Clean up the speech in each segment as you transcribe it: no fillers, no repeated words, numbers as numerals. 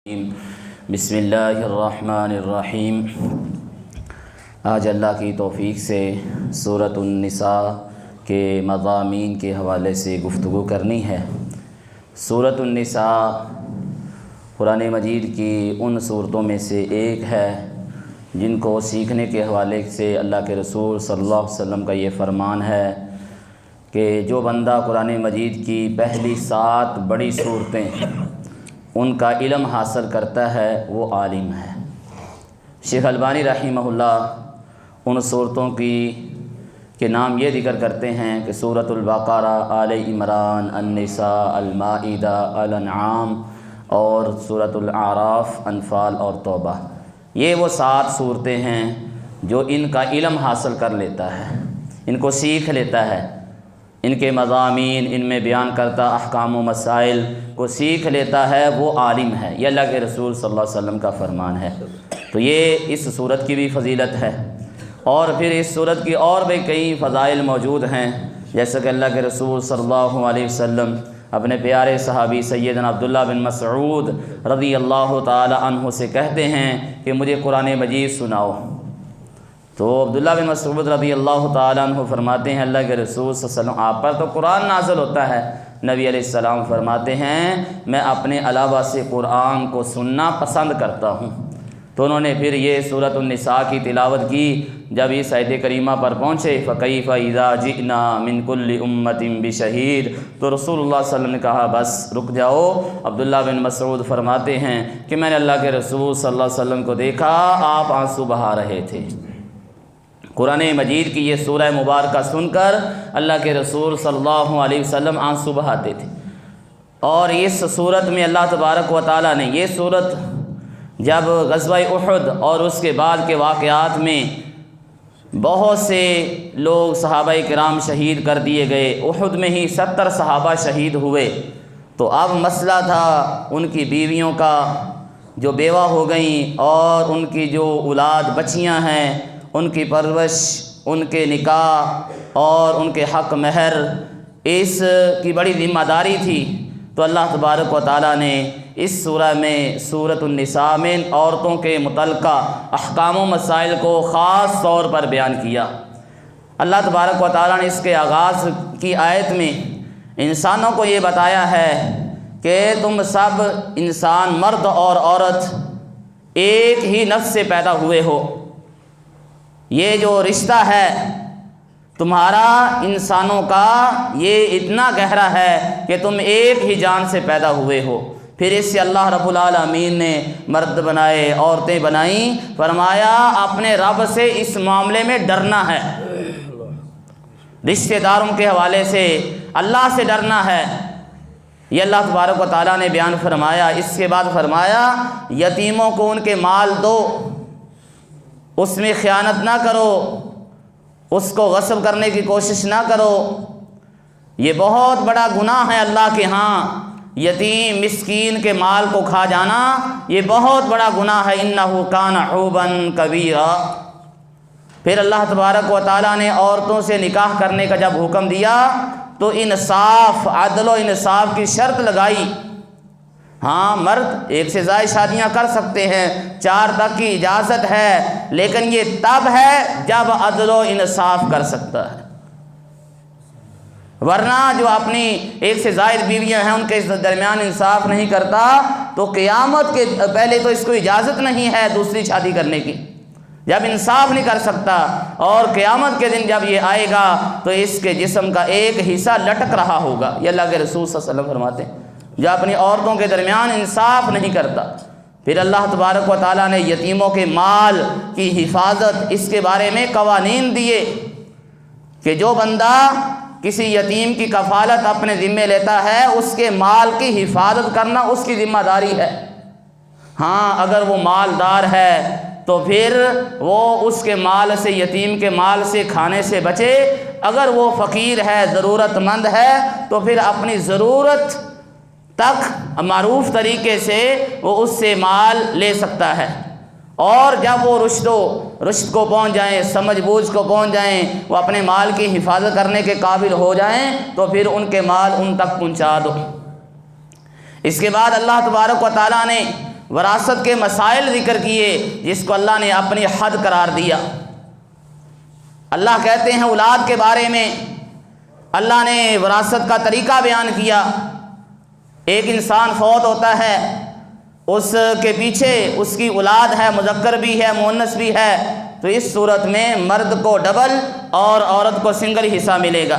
بسم اللہ الرحمن الرحیم۔ آج اللہ کی توفیق سے سورۃ النساء کے مضامین کے حوالے سے گفتگو کرنی ہے۔ سورۃ النساء قرآن مجید کی ان صورتوں میں سے ایک ہے جن کو سیکھنے کے حوالے سے اللہ کے رسول صلی اللہ علیہ وسلم کا یہ فرمان ہے کہ جو بندہ قرآن مجید کی پہلی 7 بڑی صورتیں ان کا علم حاصل کرتا ہے وہ عالم ہے۔ شیخ البانی رحمہ اللہ ان صورتوں کے نام یہ ذکر کرتے ہیں کہ سورۃ البقرہ، آل عمران، النساء، المائدہ، الانعام اور سورۃ الاعراف، انفال اور توبہ۔ یہ وہ 7 صورتیں ہیں جو ان کا علم حاصل کر لیتا ہے، ان کو سیکھ لیتا ہے، ان کے مضامین، ان میں بیان کرتا احکام و مسائل کو سیکھ لیتا ہے وہ عالم ہے۔ یہ اللہ کے رسول صلی اللہ علیہ وسلم کا فرمان ہے۔ تو یہ اس صورت کی بھی فضیلت ہے، اور پھر اس صورت کی اور بھی کئی فضائل موجود ہیں، جیسا کہ اللہ کے رسول صلی اللہ علیہ وسلم اپنے پیارے صحابی سیدنا عبداللہ بن مسعود رضی اللہ تعالی عنہ سے کہتے ہیں کہ مجھے قرآن مجید سناؤ۔ تو عبداللہ بن مسعود رضی اللہ تعالیٰ عنہ فرماتے ہیں اللہ کے رسول صلی اللہ علیہ وسلم آپ پر تو قرآن نازل ہوتا ہے۔ نبی علیہ السلام فرماتے ہیں میں اپنے علاوہ سے قرآن کو سننا پسند کرتا ہوں۔ تو انہوں نے پھر یہ سورۃ النساء کی تلاوت کی۔ جب اس آیت کریمہ پر پہنچے فَكَيْفَ إِذَا جِئْنَا مِن كُلِّ أُمَّةٍ بِشَهِيدٍ، تو رسول اللہ صلی اللہ علیہ وسلم نے کہا بس رک جاؤ۔ عبداللہ بن مسعود فرماتے ہیں کہ میں نے اللہ کے رسول صلی اللہ علیہ وسلم کو دیکھا آپ آنسو بہا رہے تھے۔ قرآن مجید کی یہ سورہ مبارکہ سن کر اللہ کے رسول صلی اللہ علیہ وسلم آنسو بہاتے تھے۔ اور اس صورت میں اللہ تبارک و تعالیٰ نے یہ صورت جب غزوہ احد اور اس کے بعد کے واقعات میں بہت سے لوگ صحابہ کرام شہید کر دیے گئے، احد میں ہی 70 صحابہ شہید ہوئے، تو اب مسئلہ تھا ان کی بیویوں کا جو بیوہ ہو گئیں اور ان کی جو اولاد بچیاں ہیں ان کی پرورش، ان کے نکاح اور ان کے حق مہر، اس کی بڑی ذمہ داری تھی۔ تو اللہ تبارک و تعالیٰ نے اس سورہ میں سورۃ النساء میں عورتوں کے متعلقہ احکام و مسائل کو خاص طور پر بیان کیا۔ اللہ تبارک و تعالیٰ نے اس کے آغاز کی آیت میں انسانوں کو یہ بتایا ہے کہ تم سب انسان مرد اور عورت ایک ہی نفس سے پیدا ہوئے ہو۔ یہ جو رشتہ ہے تمہارا انسانوں کا یہ اتنا گہرا ہے کہ تم ایک ہی جان سے پیدا ہوئے ہو۔ پھر اس سے اللہ رب العالمین نے مرد بنائے، عورتیں بنائیں، فرمایا اپنے رب سے اس معاملے میں ڈرنا ہے، رشتہ داروں کے حوالے سے اللہ سے ڈرنا ہے۔ یہ اللہ تبارک و تعالیٰ نے بیان فرمایا۔ اس کے بعد فرمایا یتیموں کو ان کے مال دو، اس میں خیانت نہ کرو، اس کو غصب کرنے کی کوشش نہ کرو۔ یہ بہت بڑا گناہ ہے اللہ کے ہاں، یتیم مسکین کے مال کو کھا جانا یہ بہت بڑا گناہ ہے۔ انہ کان حوبا کبیرا۔ پھر اللہ تبارک و تعالیٰ نے عورتوں سے نکاح کرنے کا جب حکم دیا تو انصاف، عدل و انصاف کی شرط لگائی۔ ہاں مرد 1 سے زائد شادیاں کر سکتے ہیں، 4 تک کی اجازت ہے، لیکن یہ تب ہے جب عدل و انصاف کر سکتا ہے، ورنہ جو اپنی 1 سے زائد بیویاں ہیں ان کے درمیان انصاف نہیں کرتا تو قیامت کے پہلے تو اس کو اجازت نہیں ہے دوسری شادی کرنے کی، جب انصاف نہیں کر سکتا، اور قیامت کے دن جب یہ آئے گا تو اس کے جسم کا ایک حصہ لٹک رہا ہوگا۔ یہ اللہ کے رسول صلی اللہ علیہ وسلم فرماتے ہیں جو اپنی عورتوں کے درمیان انصاف نہیں کرتا۔ پھر اللہ تبارک و تعالیٰ نے یتیموں کے مال کی حفاظت اس کے بارے میں قوانین دیے کہ جو بندہ کسی یتیم کی کفالت اپنے ذمے لیتا ہے اس کے مال کی حفاظت کرنا اس کی ذمہ داری ہے۔ ہاں اگر وہ مالدار ہے تو پھر وہ اس کے مال سے، یتیم کے مال سے کھانے سے بچے، اگر وہ فقیر ہے، ضرورت مند ہے تو پھر اپنی ضرورت تک معروف طریقے سے وہ اس سے مال لے سکتا ہے، اور جب وہ رشد کو پہنچ جائیں، سمجھ بوجھ کو پہنچ جائیں، وہ اپنے مال کی حفاظت کرنے کے قابل ہو جائیں تو پھر ان کے مال ان تک پہنچا دو۔ اس کے بعد اللہ تبارک و تعالیٰ نے وراثت کے مسائل ذکر کیے جس کو اللہ نے اپنی حد قرار دیا۔ اللہ کہتے ہیں اولاد کے بارے میں اللہ نے وراثت کا طریقہ بیان کیا۔ ایک انسان فوت ہوتا ہے، اس کے پیچھے اس کی اولاد ہے، مذکر بھی ہے مؤنث بھی ہے، تو اس صورت میں مرد کو ڈبل اور عورت کو سنگل حصہ ملے گا۔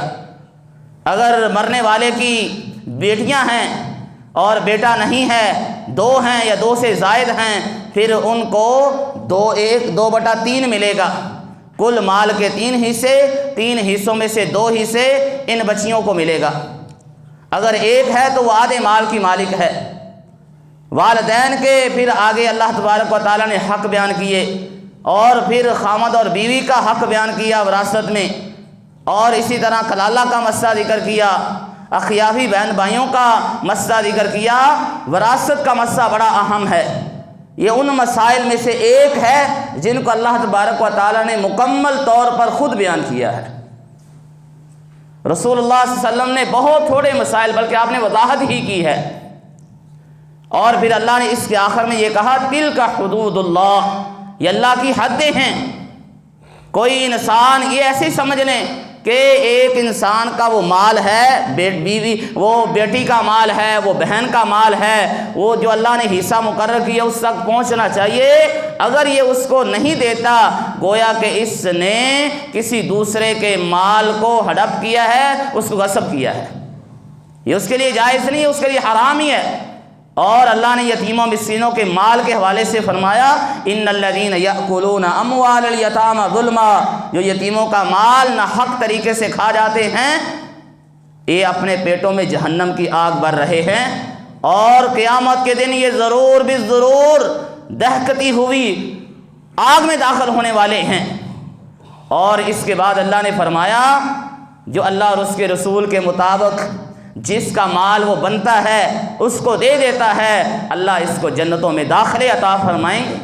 اگر مرنے والے کی بیٹیاں ہیں اور بیٹا نہیں ہے، 2 ہیں یا 2 سے زائد ہیں، پھر ان کو 2/3 ملے گا۔ کل مال کے 3 حصے، 3 حصوں میں سے 2 حصے ان بچیوں کو ملے گا۔ اگر ایک ہے تو وہ آدھے مال کی مالک ہے۔ والدین کے پھر آگے اللہ تبارک و تعالیٰ نے حق بیان کیے، اور پھر خامد اور بیوی کا حق بیان کیا وراثت میں، اور اسی طرح کلالہ کا مسئلہ ذکر کیا، اخیافی بہن بھائیوں کا مسئلہ ذکر کیا۔ وراثت کا مسئلہ بڑا اہم ہے، یہ ان مسائل میں سے ایک ہے جن کو اللہ تبارک و تعالیٰ نے مکمل طور پر خود بیان کیا ہے۔ رسول اللہ صلی اللہ علیہ وسلم نے بہت تھوڑے مسائل، بلکہ آپ نے وضاحت ہی کی ہے، اور پھر اللہ نے اس کے آخر میں یہ کہا تلک حدود اللہ، یہ اللہ کی حدیں ہیں۔ کوئی انسان یہ ایسے سمجھ لیں کہ ایک انسان کا وہ مال ہے، بیوی وہ بیٹی کا مال ہے، وہ بہن کا مال ہے، وہ جو اللہ نے حصہ مقرر کیا اس تک پہنچنا چاہیے، اگر یہ اس کو نہیں دیتا گویا کہ اس نے کسی دوسرے کے مال کو ہڑپ کیا ہے، اس کو غصب کیا ہے، یہ اس کے لیے جائز نہیں ہے، اس کے لیے حرام ہی ہے۔ اور اللہ نے یتیموں مسکینوں کے مال کے حوالے سے فرمایا ان الذین یأکلون اموال الیتامی ظلما، جو یتیموں کا مال ناحق طریقے سے کھا جاتے ہیں، یہ اپنے پیٹوں میں جہنم کی آگ بھر رہے ہیں، اور قیامت کے دن یہ ضرور بالضرور دہکتی ہوئی آگ میں داخل ہونے والے ہیں۔ اور اس کے بعد اللہ نے فرمایا جو اللہ اور اس کے رسول کے مطابق جس کا مال وہ بنتا ہے اس کو دے دیتا ہے، اللہ اس کو جنتوں میں داخلے عطا فرمائیں گے،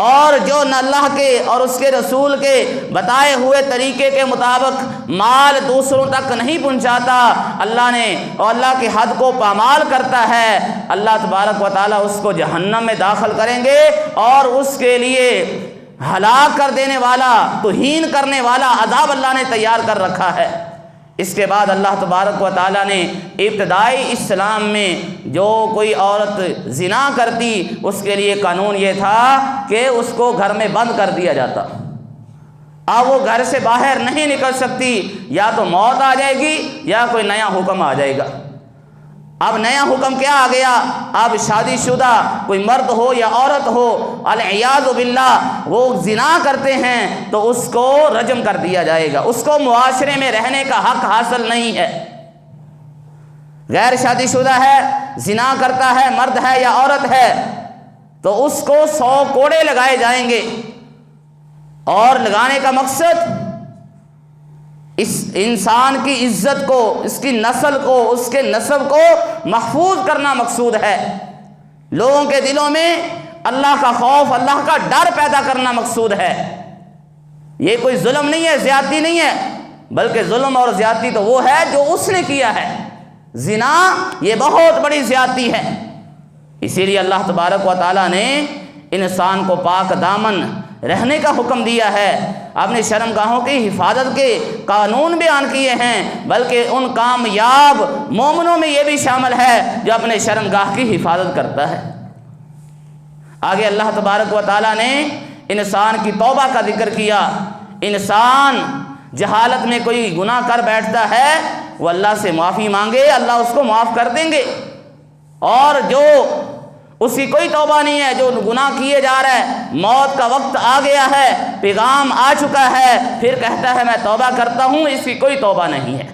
اور جو نہ اللہ کے اور اس کے رسول کے بتائے ہوئے طریقے کے مطابق مال دوسروں تک نہیں پہنچاتا، اللہ نے اور اللہ کی حد کو پامال کرتا ہے، اللہ تبارک و تعالیٰ اس کو جہنم میں داخل کریں گے، اور اس کے لیے ہلاک کر دینے والا، توہین کرنے والا عذاب اللہ نے تیار کر رکھا ہے۔ اس کے بعد اللہ تبارک و تعالیٰ نے ابتدائی اسلام میں جو کوئی عورت زنا کرتی اس کے لیے قانون یہ تھا کہ اس کو گھر میں بند کر دیا جاتا، اب وہ گھر سے باہر نہیں نکل سکتی، یا تو موت آ جائے گی یا کوئی نیا حکم آ جائے گا۔ اب نیا حکم کیا آ گیا؟ اب شادی شدہ کوئی مرد ہو یا عورت ہو العیاذ باللہ وہ زنا کرتے ہیں تو اس کو رجم کر دیا جائے گا، اس کو معاشرے میں رہنے کا حق حاصل نہیں ہے۔ غیر شادی شدہ ہے، زنا کرتا ہے، مرد ہے یا عورت ہے، تو اس کو 100 کوڑے لگائے جائیں گے، اور لگانے کا مقصد اس انسان کی عزت کو، اس کی نسل کو، اس کے نسب کو محفوظ کرنا مقصود ہے، لوگوں کے دلوں میں اللہ کا خوف، اللہ کا ڈر پیدا کرنا مقصود ہے۔ یہ کوئی ظلم نہیں ہے، زیادتی نہیں ہے، بلکہ ظلم اور زیادتی تو وہ ہے جو اس نے کیا ہے، زنا یہ بہت بڑی زیادتی ہے۔ اسی لیے اللہ تبارک و تعالیٰ نے انسان کو پاک دامن رہنے کا حکم دیا ہے، اپنے شرمگاہوں کی حفاظت کے قانون بیان کیے ہیں، بلکہ ان کامیاب مومنوں میں یہ بھی شامل ہے جو اپنے شرمگاہ کی حفاظت کرتا ہے۔ آگے اللہ تبارک و تعالیٰ نے انسان کی توبہ کا ذکر کیا۔ انسان جہالت میں کوئی گناہ کر بیٹھتا ہے، وہ اللہ سے معافی مانگے، اللہ اس کو معاف کر دیں گے، اور جو اس کی کوئی توبہ نہیں ہے، جو گناہ کیے جا رہا ہے، موت کا وقت آ گیا ہے، پیغام آ چکا ہے، پھر کہتا ہے میں توبہ کرتا ہوں، اس کی کوئی توبہ نہیں ہے۔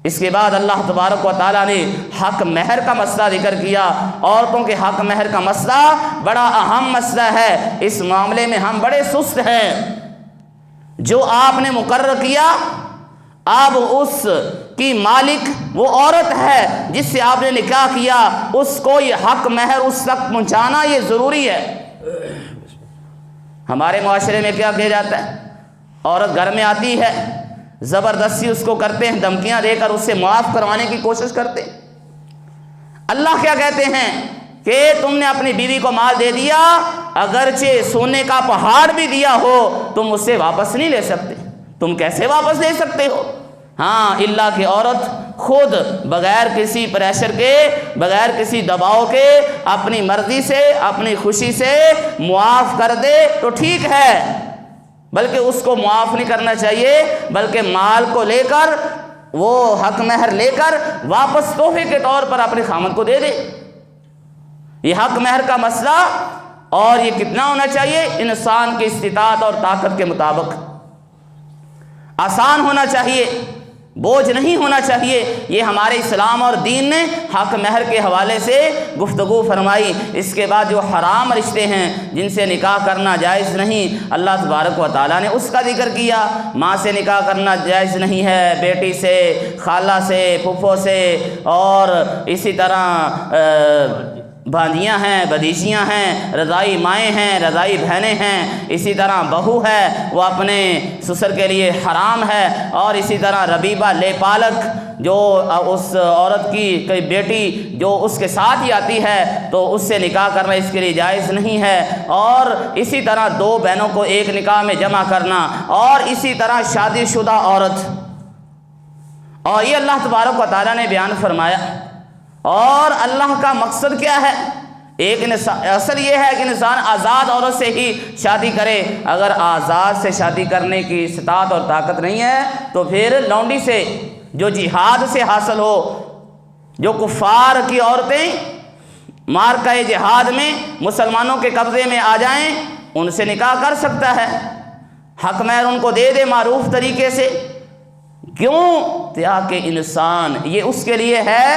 اس کے بعد اللہ تبارک و تعالیٰ نے حق مہر کا مسئلہ ذکر کیا۔ عورتوں کے حق مہر کا مسئلہ بڑا اہم مسئلہ ہے، اس معاملے میں ہم بڑے سست ہیں۔ جو آپ نے مقرر کیا، اب اس کی مالک وہ عورت ہے جس سے آپ نے نکاح کیا، اس کو یہ حق مہر اس تک پہنچانا یہ ضروری ہے۔ ہمارے معاشرے میں کیا کیا جاتا ہے؟ عورت گھر میں آتی ہے، زبردستی اس کو کرتے ہیں، دھمکیاں دے کر اس سے معاف کروانے کی کوشش کرتے ہیں۔ اللہ کیا کہتے ہیں؟ کہ تم نے اپنی بیوی کو مال دے دیا، اگرچہ سونے کا پہاڑ بھی دیا ہو تم اس سے واپس نہیں لے سکتے۔ تم کیسے واپس لے سکتے ہو؟ ہاں، اللہ کی عورت خود بغیر کسی پریشر کے، بغیر کسی دباؤ کے، اپنی مرضی سے، اپنی خوشی سے معاف کر دے تو ٹھیک ہے، بلکہ اس کو معاف نہیں کرنا چاہیے، بلکہ مال کو لے کر، وہ حق مہر لے کر واپس تحفے کے طور پر اپنے خامد کو دے دے۔ یہ حق مہر کا مسئلہ، اور یہ کتنا ہونا چاہیے؟ انسان کی استطاعت اور طاقت کے مطابق آسان ہونا چاہیے، بوجھ نہیں ہونا چاہیے۔ یہ ہمارے اسلام اور دین نے حق مہر کے حوالے سے گفتگو فرمائی۔ اس کے بعد جو حرام رشتے ہیں جن سے نکاح کرنا جائز نہیں، اللہ تبارک و تعالیٰ نے اس کا ذکر کیا۔ ماں سے نکاح کرنا جائز نہیں ہے، بیٹی سے، خالہ سے، پھپھو سے، اور اسی طرح بھانجیاں ہیں، بھتیجیاں ہیں، رضائی مائیں ہیں، رضائی بہنیں ہیں، اسی طرح بہو ہے وہ اپنے سسر کے لیے حرام ہے، اور اسی طرح ربیبہ لے پالک جو اس عورت کی کوئی بیٹی جو اس کے ساتھ ہی آتی ہے تو اس سے نکاح کرنا اس کے لیے جائز نہیں ہے، اور اسی طرح دو بہنوں کو ایک نکاح میں جمع کرنا، اور اسی طرح شادی شدہ عورت، اور یہ اللہ تبارک و تعالیٰ نے بیان فرمایا۔ اور اللہ کا مقصد کیا ہے؟ اصل یہ ہے کہ انسان آزاد عورت سے ہی شادی کرے۔ اگر آزاد سے شادی کرنے کی استطاعت اور طاقت نہیں ہے تو پھر لونڈی سے، جو جہاد سے حاصل ہو، جو کفار کی عورتیں مارکہ جہاد میں مسلمانوں کے قبضے میں آ جائیں، ان سے نکاح کر سکتا ہے، حق مہر ان کو دے دے معروف طریقے سے۔ کیوں؟ تاکہ انسان، یہ اس کے لیے ہے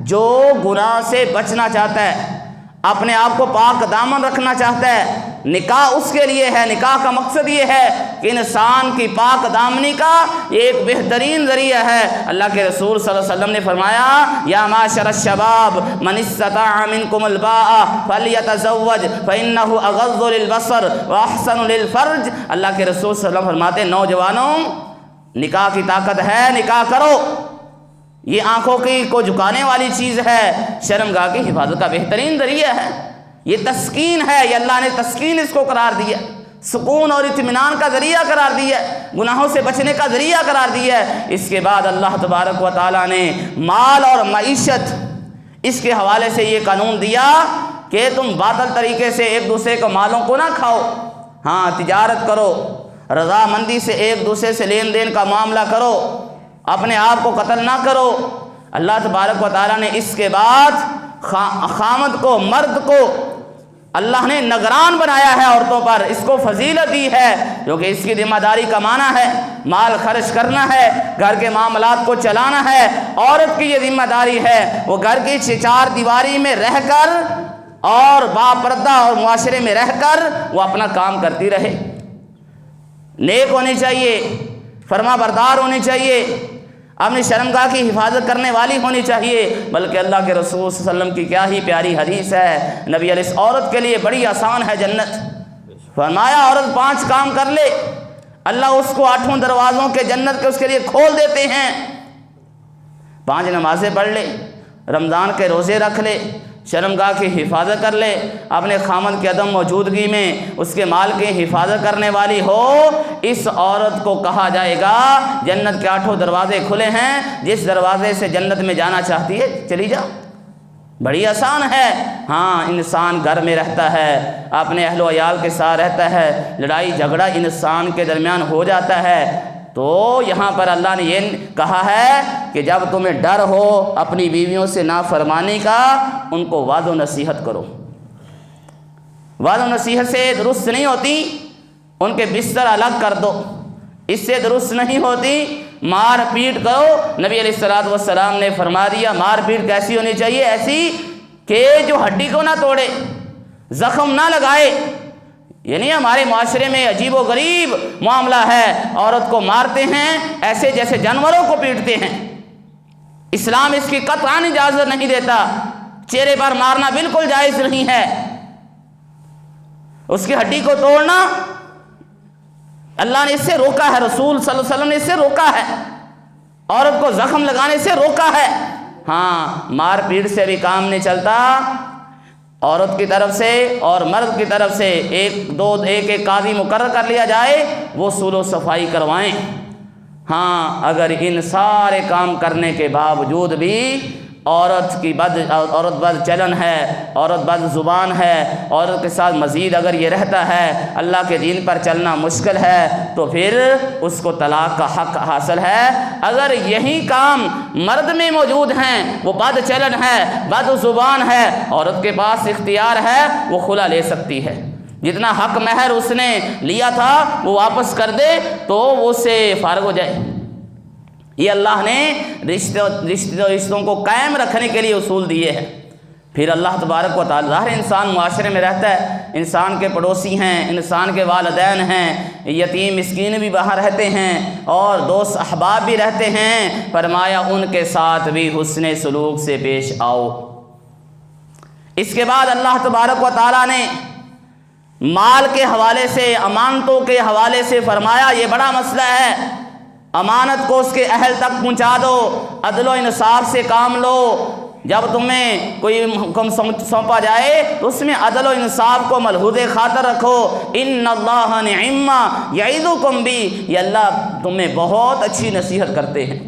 جو گناہ سے بچنا چاہتا ہے، اپنے آپ کو پاک دامن رکھنا چاہتا ہے۔ نکاح اس کے لیے ہے، نکاح کا مقصد یہ ہے کہ انسان کی پاک دامنی کا یہ ایک بہترین ذریعہ ہے۔ اللہ کے رسول صلی اللہ علیہ وسلم نے فرمایا، یا معاشر الشباب من استطاع منکم الباء فلیتزوج فانہ اغض للبصر واحسن للفرج۔ اللہ کے رسول صلی اللہ علیہ وسلم فرماتے ہیں، نوجوانوں، نکاح کی طاقت ہے، نکاح کرو، یہ آنکھوں کی کو جھکانے والی چیز ہے، شرمگاہ کی حفاظت کا بہترین ذریعہ ہے، یہ تسکین ہے، یہ اللہ نے تسکین اس کو قرار دیا، سکون اور اطمینان کا ذریعہ قرار دیا، گناہوں سے بچنے کا ذریعہ قرار دیا۔ اس کے بعد اللہ تبارک و تعالیٰ نے مال اور معیشت، اس کے حوالے سے یہ قانون دیا کہ تم باطل طریقے سے ایک دوسرے کو مالوں کو نہ کھاؤ، ہاں تجارت کرو، رضامندی سے ایک دوسرے سے لین دین کا معاملہ کرو، اپنے آپ کو قتل نہ کرو۔ اللہ تبارک و تعالیٰ نے اس کے بعد خامد کو، مرد کو اللہ نے نگران بنایا ہے عورتوں پر، اس کو فضیلت دی ہے، کیونکہ اس کی ذمہ داری کمانا ہے، مال خرچ کرنا ہے، گھر کے معاملات کو چلانا ہے۔ عورت کی یہ ذمہ داری ہے وہ گھر کی چار دیواری میں رہ کر اور باپردہ اور معاشرے میں رہ کر وہ اپنا کام کرتی رہے، نیک ہونی چاہیے، فرما بردار ہونی چاہیے، اپنی شرمگاہ کی حفاظت کرنے والی ہونی چاہیے۔ بلکہ اللہ کے رسول صلی اللہ علیہ وسلم کی کیا ہی پیاری حدیث ہے، نبی علیہ عورت کے لیے بڑی آسان ہے جنت، فرمایا عورت 5 کام کر لے، اللہ اس کو 8 دروازوں کے جنت کے اس کے لیے کھول دیتے ہیں۔ 5 نمازیں پڑھ لے، رمضان کے روزے رکھ لے، شرمگاہ کی حفاظت کر لے، اپنے خامد کی عدم موجودگی میں اس کے مال کی حفاظت کرنے والی ہو، اس عورت کو کہا جائے گا جنت کے 8 دروازے کھلے ہیں، جس دروازے سے جنت میں جانا چاہتی ہے چلی جا، بڑی آسان ہے۔ ہاں، انسان گھر میں رہتا ہے، اپنے اہل و عیال کے ساتھ رہتا ہے، لڑائی جھگڑا انسان کے درمیان ہو جاتا ہے، تو یہاں پر اللہ نے یہ کہا ہے کہ جب تمہیں ڈر ہو اپنی بیویوں سے نافرمانی کا، ان کو وعظ و نصیحت کرو۔ وعظ و نصیحت سے درست نہیں ہوتی، ان کے بستر الگ کر دو، اس سے درست نہیں ہوتی، مار پیٹ کرو۔ نبی علیہ السلام نے فرما دیا مار پیٹ کیسی ہونی چاہیے؟ ایسی کہ جو ہڈی کو نہ توڑے، زخم نہ لگائے۔ یعنی ہمارے معاشرے میں عجیب و غریب معاملہ ہے، عورت کو مارتے ہیں ایسے جیسے جانوروں کو پیٹتے ہیں، اسلام اس کی قطعاً اجازت نہیں دیتا، چہرے پر مارنا بالکل جائز نہیں ہے، اس کی ہڈی کو توڑنا اللہ نے اس سے روکا ہے، رسول صلی اللہ علیہ وسلم نے اس سے روکا ہے، عورت کو زخم لگانے سے روکا ہے۔ ہاں، مار پیٹ سے بھی کام نہیں چلتا، عورت کی طرف سے اور مرد کی طرف سے ایک قاضی مقرر کر لیا جائے، وہ صلح و صفائی کروائیں۔ ہاں اگر ان سارے کام کرنے کے باوجود بھی عورت بد چلن ہے، عورت بد زبان ہے، عورت کے ساتھ مزید اگر یہ رہتا ہے، اللہ کے دین پر چلنا مشکل ہے، تو پھر اس کو طلاق کا حق حاصل ہے۔ اگر یہی کام مرد میں موجود ہیں، وہ بد چلن ہے، بد زبان ہے، عورت کے پاس اختیار ہے، وہ خلا لے سکتی ہے۔ جتنا حق مہر اس نے لیا تھا وہ واپس کر دے تو وہ اس سے فارغ ہو جائے۔ یہ اللہ نے رشتوں کو قائم رکھنے کے لیے اصول دیے ہیں۔ پھر اللہ تبارک و تعالیٰ، ظاہر انسان معاشرے میں رہتا ہے، انسان کے پڑوسی ہیں، انسان کے والدین ہیں، یتیم مسکین بھی باہر رہتے ہیں اور دوست احباب بھی رہتے ہیں، فرمایا ان کے ساتھ بھی حسن سلوک سے پیش آؤ۔ اس کے بعد اللہ تبارک و تعالیٰ نے مال کے حوالے سے، امانتوں کے حوالے سے فرمایا یہ بڑا مسئلہ ہے، امانت کو اس کے اہل تک پہنچا دو، عدل و انصاف سے کام لو۔ جب تمہیں کوئی حکم سونپا جائے تو اس میں عدل و انصاف کو ملحوظ خاطر رکھو۔ ان اللہ نعم یعظکم بھی، یہ اللہ تمہیں بہت اچھی نصیحت کرتے ہیں۔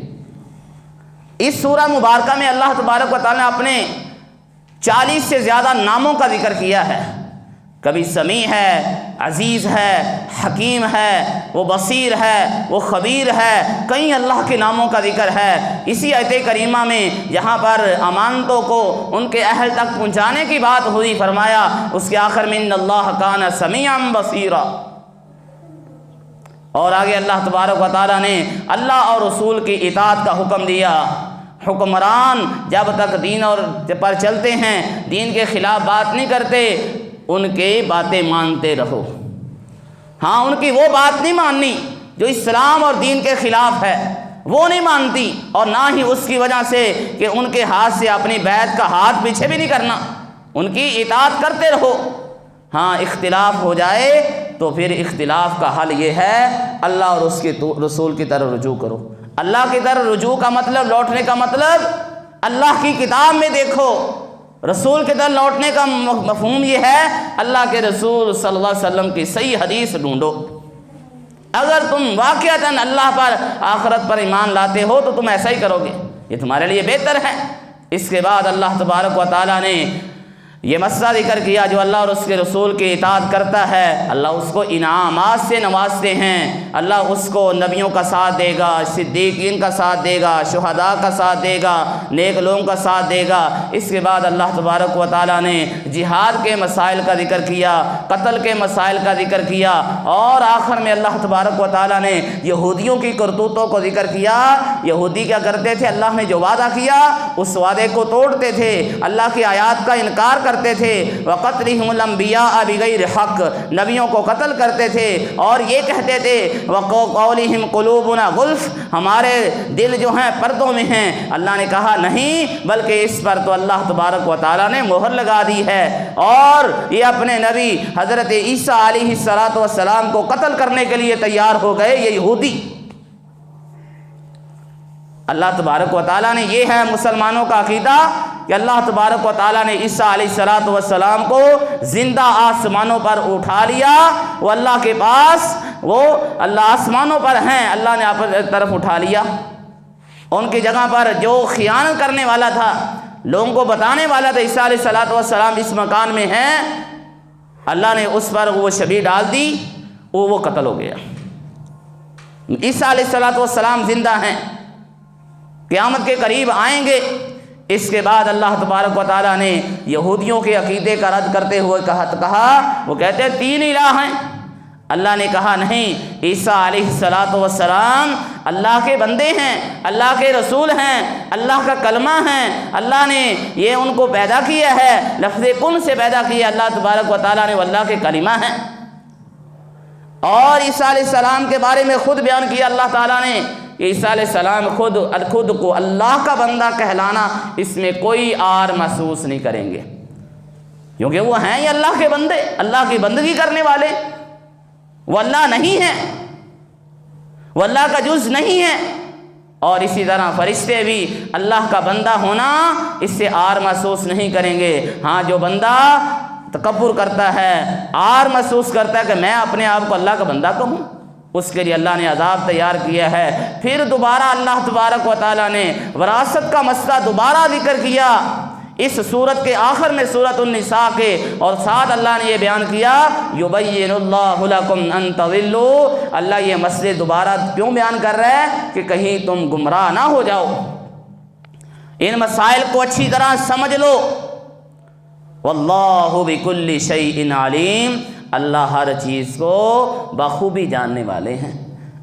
اس سورہ مبارکہ میں اللہ تبارک و تعالیٰ نے اپنے 40 سے زیادہ ناموں کا ذکر کیا ہے۔ کبھی سمیع ہے، عزیز ہے، حکیم ہے، وہ بصیر ہے، وہ خبیر ہے، کئی اللہ کے ناموں کا ذکر ہے۔ اسی آیت کریمہ میں جہاں پر امانتوں کو ان کے اہل تک پہنچانے کی بات ہوئی، فرمایا اس کے آخر میں ان اللہ کان سمیعا بصیرا، اور آگے اللہ تبارک و تعالیٰ نے اللہ اور رسول کی اطاعت کا حکم دیا۔ حکمران جب تک دین اور پر چلتے ہیں، دین کے خلاف بات نہیں کرتے، ان کی باتیں مانتے رہو۔ ہاں ان کی وہ بات نہیں ماننی جو اسلام اور دین کے خلاف ہے، وہ نہیں مانتی، اور نہ ہی اس کی وجہ سے کہ ان کے ہاتھ سے اپنی بیعت کا ہاتھ پیچھے بھی نہیں کرنا، ان کی اطاعت کرتے رہو۔ ہاں اختلاف ہو جائے تو پھر اختلاف کا حل یہ ہے اللہ اور اس کے رسول کی طرف رجوع کرو۔ اللہ کی طرف رجوع کا مطلب، لوٹنے کا مطلب، اللہ کی کتاب میں دیکھو۔ رسول کی طرف لوٹنے کا مفہوم یہ ہے اللہ کے رسول صلی اللہ علیہ وسلم کی صحیح حدیث ڈھونڈو۔ اگر تم واقعتاً اللہ پر، آخرت پر ایمان لاتے ہو تو تم ایسا ہی کرو گے، یہ تمہارے لیے بہتر ہے۔ اس کے بعد اللہ تبارک و تعالیٰ نے یہ مسئلہ ذکر کیا، جو اللہ اور اس کے رسول کی اطاعت کرتا ہے اللہ اس کو انعامات سے نوازتے ہیں۔ اللہ اس کو نبیوں کا ساتھ دے گا، صدیقین کا ساتھ دے گا، شہداء کا ساتھ دے گا، نیک لوگوں کا ساتھ دے گا۔ اس کے بعد اللہ تبارک و تعالیٰ نے جہاد کے مسائل کا ذکر کیا، قتل کے مسائل کا ذکر کیا، اور آخر میں اللہ تبارک و تعالیٰ نے یہودیوں کی کرتوتوں کو ذکر کیا۔ یہودی کیا کرتے تھے؟ اللہ نے جو وعدہ کیا اس وعدے کو توڑتے تھے، اللہ کی آیات کا انکار کرتے تھے، وقتلہم الانبیاء بغیر حق، نبیوں کو قتل کرتے تھے، اور یہ کہتے تھے وقولہم قلوبنا غلف، ہمارے دل جو ہیں پردوں میں ہیں۔ اللہ نے کہا نہیں، بلکہ اس پر تو اللہ تبارک و تعالیٰ نے مہر لگا دی ہے، اور یہ اپنے نبی حضرت عیسیٰ علیہ السلام کو قتل کرنے کے لیے تیار ہو گئے، یہ یہودی۔ اللہ تبارک و تعالیٰ نے، یہ ہے مسلمانوں کا عقیدہ کہ اللہ تبارک و تعالیٰ نے عیسیٰ علیہ السلام کو زندہ آسمانوں پر اٹھا لیا۔ وہ اللہ کے پاس، وہ اللہ آسمانوں پر ہیں، اللہ نے اپنی طرف اٹھا لیا۔ ان کی جگہ پر جو خیانت کرنے والا تھا، لوگوں کو بتانے والا تھا عیسیٰ علیہ السلام اس مکان میں ہیں، اللہ نے اس پر وہ شبیہ ڈال دی، وہ قتل ہو گیا۔ عیسیٰ علیہ السلام زندہ ہیں، قیامت کے قریب آئیں گے۔ اس کے بعد اللہ تبارک و تعالیٰ نے یہودیوں کے عقیدے کا رد کرتے ہوئے کہا، وہ کہتے ہیں 3 الہ ہیں۔ اللہ نے کہا نہیں، عیسیٰ علیہ السلام اللہ کے بندے ہیں، اللہ کے رسول ہیں، اللہ کا کلمہ ہیں، اللہ نے یہ ان کو پیدا کیا ہے، لفظ کن سے پیدا کیا اللہ تبارک و تعالیٰ نے، وہ اللہ کے کلمہ ہیں۔ اور عیسیٰ علیہ السلام کے بارے میں خود بیان کیا اللہ تعالیٰ نے کہ عیسیٰ علیہ السلام خود کو اللہ کا بندہ کہلانا، اس میں کوئی آر محسوس نہیں کریں گے، کیونکہ وہ ہیں ہی اللہ کے بندے، اللہ کی بندگی کرنے والے۔ وہ اللہ نہیں ہیں، وہ اللہ کا جز نہیں ہے، اور اسی طرح فرشتے بھی اللہ کا بندہ ہونا اس سے عار محسوس نہیں کریں گے۔ ہاں جو بندہ تکبر کرتا ہے، عار محسوس کرتا ہے کہ میں اپنے آپ کو اللہ کا بندہ کہوں، اس کے لیے اللہ نے عذاب تیار کیا ہے۔ پھر دوبارہ اللہ تبارک و تعالیٰ نے وراثت کا مسئلہ دوبارہ ذکر کیا اس سورت کے آخر میں، سورۃ النساء کے، اور ساتھ اللہ نے یہ بیان کیا یبین اللہ لکم ان تضلوا۔ اللہ یہ مسئلے دوبارہ کیوں بیان کر رہا ہے کہ کہیں تم گمراہ نہ ہو جاؤ۔ ان مسائل کو اچھی طرح سمجھ لو۔ واللہ بکل شیء علیم، اللہ ہر چیز کو بخوبی جاننے والے ہیں۔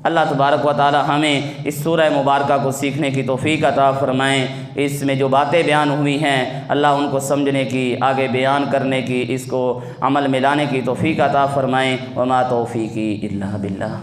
اللہ تبارک و تعالی ہمیں اس سورہ مبارکہ کو سیکھنے کی توفیق عطا فرمائیں۔ اس میں جو باتیں بیان ہوئی ہیں اللہ ان کو سمجھنے کی، آگے بیان کرنے کی، اس کو عمل میں لانے کی توفیق عطا فرمائیں۔ وما توفیقی الا باللہ۔